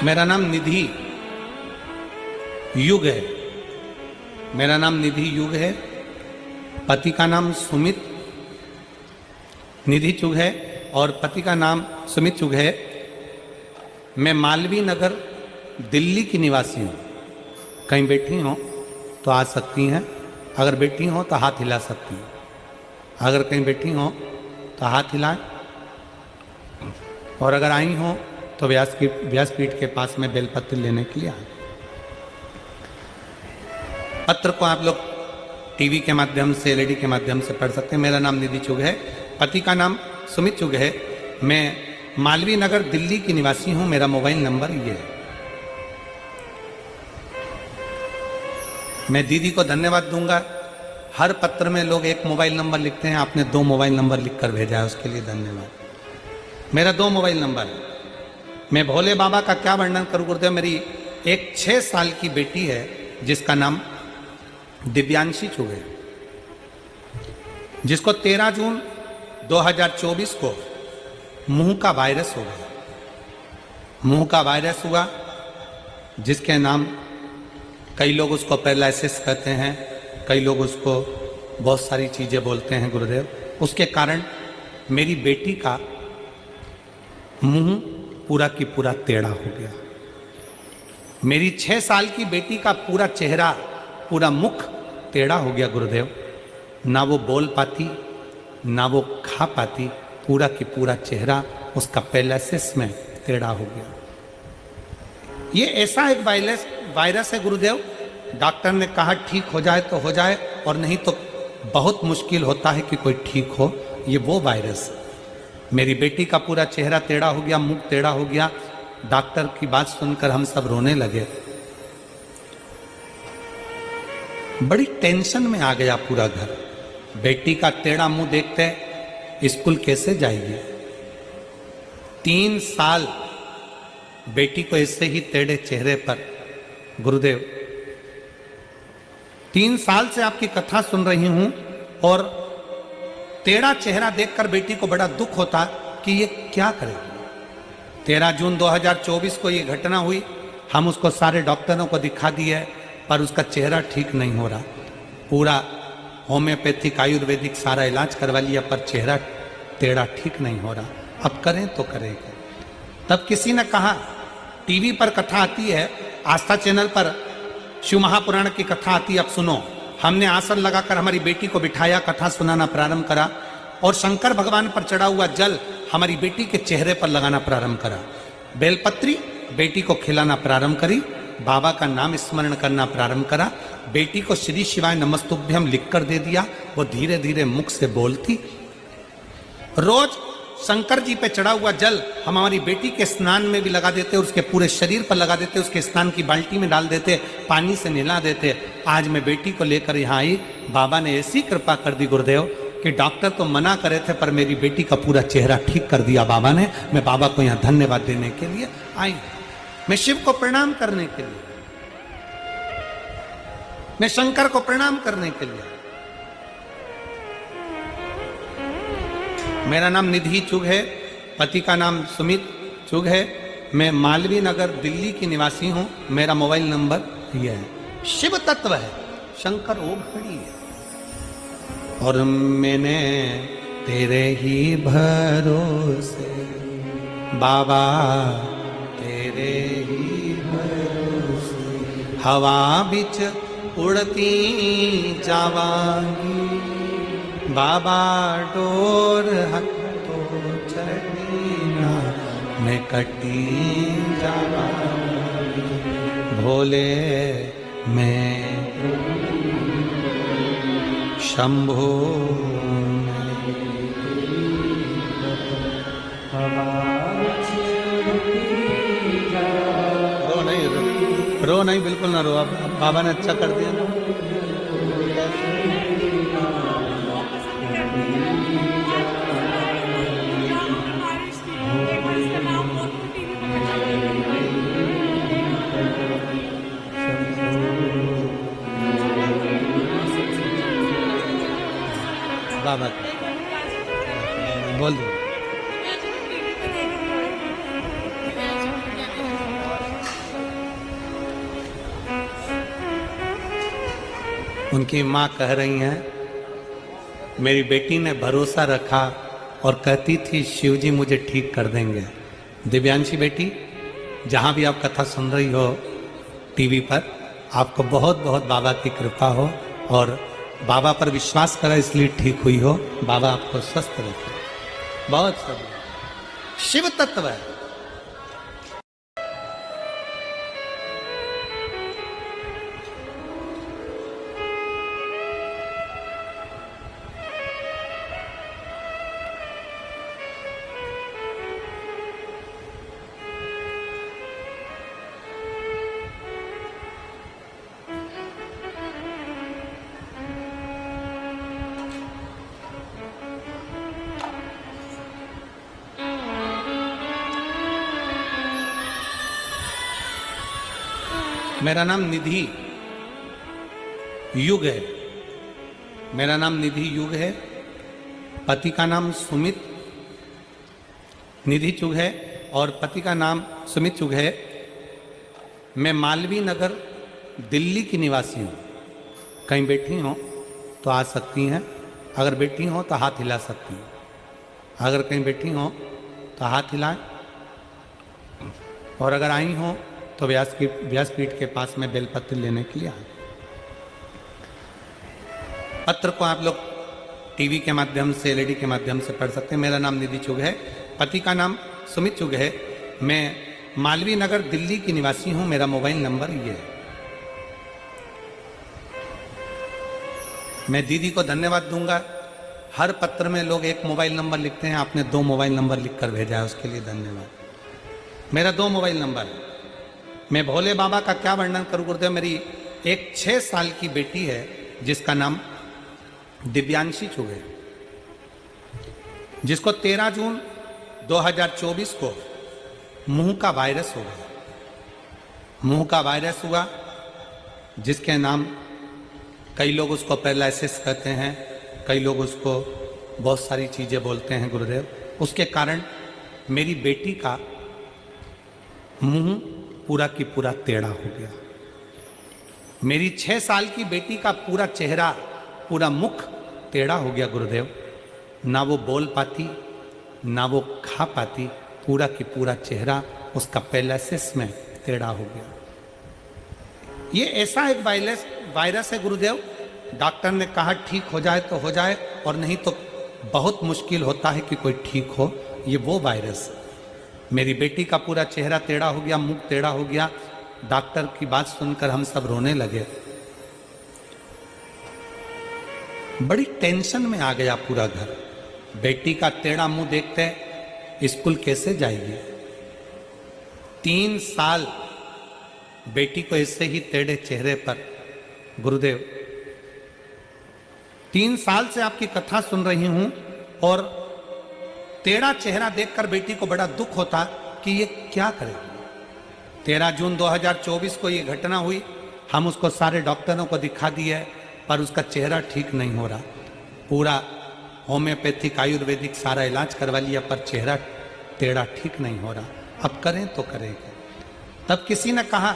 मेरा नाम निधि युग है। मेरा नाम निधि युग है। पति का नाम सुमित निधि चुग है और पति का नाम सुमित चुग है। मैं मालवीय नगर दिल्ली की निवासी हूँ। कहीं बैठी हो तो आ सकती हैं, अगर बैठी हो तो हाथ हिला सकती हैं। अगर कहीं बैठी हो तो हाथ हिलाएं, और अगर आई हो तो व्यासपीठ के पास में बेलपत्र लेने के लिए आए। पत्र को आप लोग टीवी के माध्यम से, एलईडी के माध्यम से पढ़ सकते हैं। मेरा नाम निधि चुग है, पति का नाम सुमित चुग है। मैं मालवीय नगर दिल्ली की निवासी हूं। मेरा मोबाइल नंबर ये है। मैं दीदी को धन्यवाद दूंगा। हर पत्र में लोग एक मोबाइल नंबर लिखते हैं, आपने 2 मोबाइल नंबर लिखकर भेजा है, उसके लिए धन्यवाद। मेरा 2 मोबाइल नंबर है। मैं भोले बाबा का क्या वर्णन करूं गुरुदेव। मेरी एक 6 साल की बेटी है जिसका नाम दिव्यांशी चुग है, जिसको 13 जून 2024 को मुंह का वायरस हो गया। मुंह का वायरस हुआ जिसके नाम कई लोग उसको पैरालिसिस कहते हैं, कई लोग उसको बहुत सारी चीजें बोलते हैं गुरुदेव। उसके कारण मेरी बेटी का मुंह पूरा की पूरा टेढ़ा हो गया। मेरी 6 साल की बेटी का पूरा चेहरा, पूरा मुख टेढ़ा हो गया गुरुदेव। ना वो बोल पाती, ना वो खा पाती। पूरा की पूरा चेहरा उसका पैरालिसिस में टेढ़ा हो गया। ये ऐसा एक वायरस है गुरुदेव, डॉक्टर ने कहा ठीक हो जाए तो हो जाए, और नहीं तो बहुत मुश्किल होता है कि कोई ठीक हो। ये वो वायरस। मेरी बेटी का पूरा चेहरा टेढ़ा हो गया, मुख टेढ़ा हो गया। डॉक्टर की बात सुनकर हम सब रोने लगे। बड़ी टेंशन में आ गया पूरा घर। बेटी का टेढ़ा मुंह देखते स्कूल कैसे जाएगी। 3 साल बेटी को ऐसे ही टेढ़े चेहरे पर गुरुदेव, 3 साल से आपकी कथा सुन रही हूं, और टेढ़ा चेहरा देखकर बेटी को बड़ा दुख होता कि ये क्या करेगी। 13 जून 2024 को ये घटना हुई। हम उसको सारे डॉक्टरों को दिखा दिए, पर उसका चेहरा ठीक नहीं हो रहा। पूरा होम्योपैथिक, आयुर्वेदिक सारा इलाज करवा लिया, पर चेहरा टेढ़ा ठीक नहीं हो रहा। अब करें तो करें क्या। तब किसी ने कहा, टीवी पर कथा आती है, आस्था चैनल पर शिव महापुराण की कथा आती है, अब सुनो। हमने आसन लगाकर हमारी बेटी को बिठाया, कथा सुनाना प्रारंभ करा, और शंकर भगवान पर चढ़ा हुआ जल हमारी बेटी के चेहरे पर लगाना प्रारंभ करा। बेलपत्री बेटी को खिलाना प्रारंभ करी, बाबा का नाम स्मरण करना प्रारंभ करा। बेटी को श्री शिवाय नमस्तुभ्यम लिखकर दे दिया। वो धीरे धीरे मुख से बोलती। रोज शंकर जी पे चढ़ा हुआ जल हम हमारी बेटी के स्नान में भी लगा देते, उसके पूरे शरीर पर लगा देते, उसके स्नान की बाल्टी में डाल देते, पानी से नहला देते। आज मैं बेटी को लेकर यहाँ आई। बाबा ने ऐसी कृपा कर दी गुरुदेव कि डॉक्टर तो मना करे थे, पर मेरी बेटी का पूरा चेहरा ठीक कर दिया बाबा ने। मैं बाबा को यहाँ धन्यवाद देने के लिए आई। मैं शिव को प्रणाम करने के लिए, मैं शंकर को प्रणाम करने के लिए। मेरा नाम निधि चुग है, पति का नाम सुमित चुग है। मैं मालवीय नगर दिल्ली की निवासी हूं। मेरा मोबाइल नंबर यह है। शिव तत्व है, शंकर ओम खड़ी है, और मैंने तेरे ही भरोसे बाबा, तेरे ही भरोसे हवा बिच उड़ती जावांगी। बाबा डोर हथो चढ़ीना, मैं कटी जावांगी। भोले मैं शंभो रो नहीं, बिल्कुल ना रो। अब बाबा ने अच्छा कर दिया ना। बाबा बोल दो। उनकी माँ कह रही हैं, मेरी बेटी ने भरोसा रखा और कहती थी शिव जी मुझे ठीक कर देंगे। दिव्यांशी बेटी, जहाँ भी आप कथा सुन रही हो टीवी पर, आपको बहुत बहुत बाबा की कृपा हो और बाबा पर विश्वास करा इसलिए ठीक हुई हो। बाबा आपको स्वस्थ रखे। बहुत सब शिव तत्व है। मेरा नाम निधि युग है। मेरा नाम निधि युग है। पति का नाम सुमित निधि चुग है और पति का नाम सुमित चुग है। मैं मालवीय नगर दिल्ली की निवासी हूँ। कहीं बैठी हो तो आ सकती हैं। अगर बैठी हो तो हाथ हिला सकती हैं। अगर कहीं बैठी हो तो हाथ हिलाएं। और अगर आई हो तो व्यासपीठ के पास में बेलपत्र लेने के लिए आए। पत्र को आप लोग टीवी के माध्यम से, एलईडी के माध्यम से पढ़ सकते हैं। मेरा नाम निधि चुग है। पति का नाम सुमित चुग है। मैं मालवीय नगर दिल्ली की निवासी हूं। मेरा मोबाइल नंबर ये है। मैं दीदी को धन्यवाद दूंगा। हर पत्र में लोग एक मोबाइल नंबर लिखते हैं, आपने 2 मोबाइल नंबर लिखकर भेजा है, उसके लिए धन्यवाद। मेरा 2 मोबाइल नंबर है। मैं भोले बाबा का क्या वर्णन करूं गुरुदेव। मेरी एक 6 साल की बेटी है जिसका नाम दिव्यांशी चुग है, जिसको 13 जून 2024 को मुंह का वायरस हो गया। मुंह का वायरस हुआ जिसके नाम कई लोग उसको पैरालिसिस कहते हैं, कई लोग उसको बहुत सारी चीजें बोलते हैं गुरुदेव। उसके कारण मेरी बेटी का मुंह पूरा की पूरा टेढ़ा हो गया। मेरी 6 साल की बेटी का पूरा चेहरा, पूरा मुख टेढ़ा हो गया गुरुदेव। ना वो बोल पाती, ना वो खा पाती। पूरा की पूरा चेहरा उसका पैरालिसिस में टेढ़ा हो गया। ये ऐसा एक वायरस है गुरुदेव, डॉक्टर ने कहा ठीक हो जाए तो हो जाए, और नहीं तो बहुत मुश्किल होता है कि कोई ठीक हो। ये वो वायरस है। मेरी बेटी का पूरा चेहरा टेढ़ा हो गया, मुख टेढ़ा हो गया। डॉक्टर की बात सुनकर हम सब रोने लगे। बड़ी टेंशन में आ गया पूरा घर। बेटी का टेढ़ा मुंह देखते स्कूल कैसे जाएगी। 3 साल बेटी को ऐसे ही टेढ़े चेहरे पर गुरुदेव, 3 साल से आपकी कथा सुन रही हूं और टेढ़ा चेहरा देखकर बेटी को बड़ा दुख होता कि ये क्या करेगी। 13 जून 2024 को ये घटना हुई। हम उसको सारे डॉक्टरों को दिखा दिए पर उसका चेहरा ठीक नहीं हो रहा। पूरा होम्योपैथिक, आयुर्वेदिक सारा इलाज करवा लिया पर चेहरा टेढ़ा ठीक नहीं हो रहा। अब करें तो करेंगे। तब किसी ने कहा,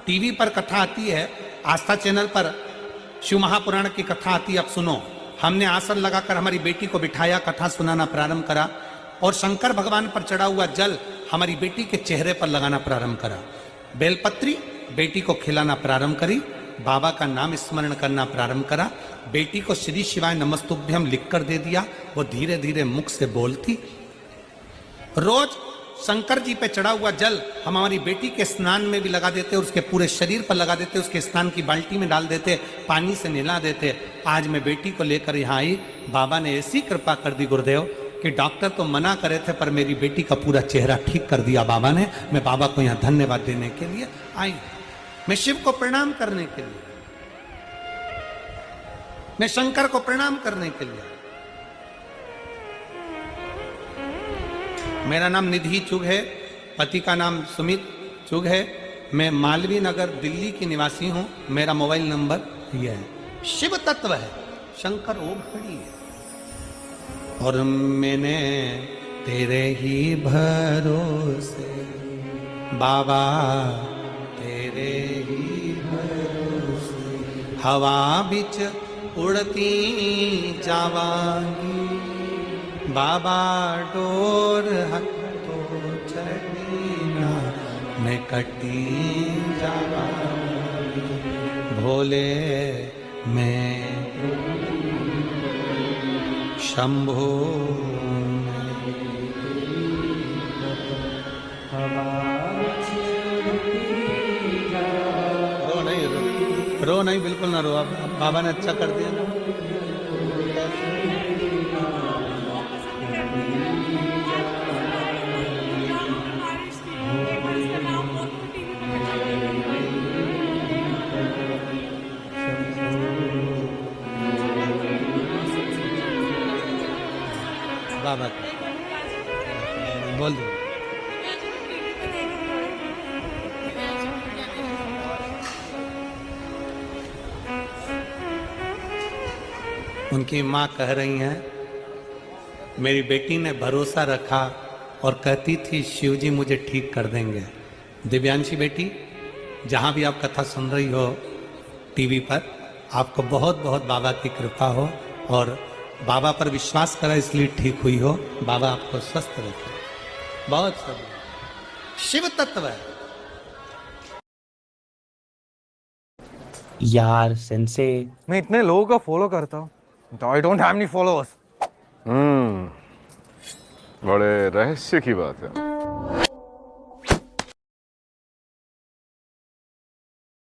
टीवी पर कथा आती है, आस्था चैनल पर शिव महापुराण की कथा आती है, अब सुनो। हमने आसन लगाकर हमारी बेटी को बिठाया, कथा सुनाना प्रारंभ करा और शंकर भगवान पर चढ़ा हुआ जल हमारी बेटी के चेहरे पर लगाना प्रारंभ करा। बेलपत्री बेटी को खिलाना प्रारंभ करी। बाबा का नाम स्मरण करना प्रारंभ करा। बेटी को श्री शिवाय नमस्तुभ्यम लिखकर दे दिया। वो धीरे धीरे मुख से बोलती। रोज शंकर जी पे चढ़ा हुआ जल हम हमारी बेटी के स्नान में भी लगा देते, उसके पूरे शरीर पर लगा देते, उसके स्नान की बाल्टी में डाल देते, पानी से नहला देते। आज मैं बेटी को लेकर यहाँ आई। बाबा ने ऐसी कृपा कर दी गुरुदेव कि डॉक्टर तो मना करे थे पर मेरी बेटी का पूरा चेहरा ठीक कर दिया बाबा ने। मैं बाबा को यहाँ धन्यवाद देने के लिए आई। मैं शिव को प्रणाम करने के लिए, मैं शंकर को प्रणाम करने के लिए। मेरा नाम निधि चुग है। पति का नाम सुमित चुग है। मैं मालवीय नगर दिल्ली की निवासी हूं। मेरा मोबाइल नंबर यह है। शिव तत्व है, शंकर ओम खड़ी है। और मैंने तेरे ही भरोसे बाबा, तेरे ही भरोसे हवा बिच उड़ती जावांगी, बाबा डोर हथो चढ़ीना मैं कटी जावांगी, भोले मैं शंभो रो नहीं, बिल्कुल ना रो। अब बाबा ने अच्छा कर दिया ना। बाबा बोल दो। उनकी माँ कह रही हैं, मेरी बेटी ने भरोसा रखा और कहती थी शिव जी मुझे ठीक कर देंगे। दिव्यांशी बेटी, जहाँ भी आप कथा सुन रही हो टीवी पर, आपको बहुत बहुत बाबा की कृपा हो और बाबा पर विश्वास करा इसलिए ठीक हुई हो। बाबा आपको स्वस्थ रखे। बहुत सब शिव तत्व है। यार सेंसे, मैं इतने लोगों का फॉलो करता हूँ, I don't have any followers. बड़े रहस्य की बात है।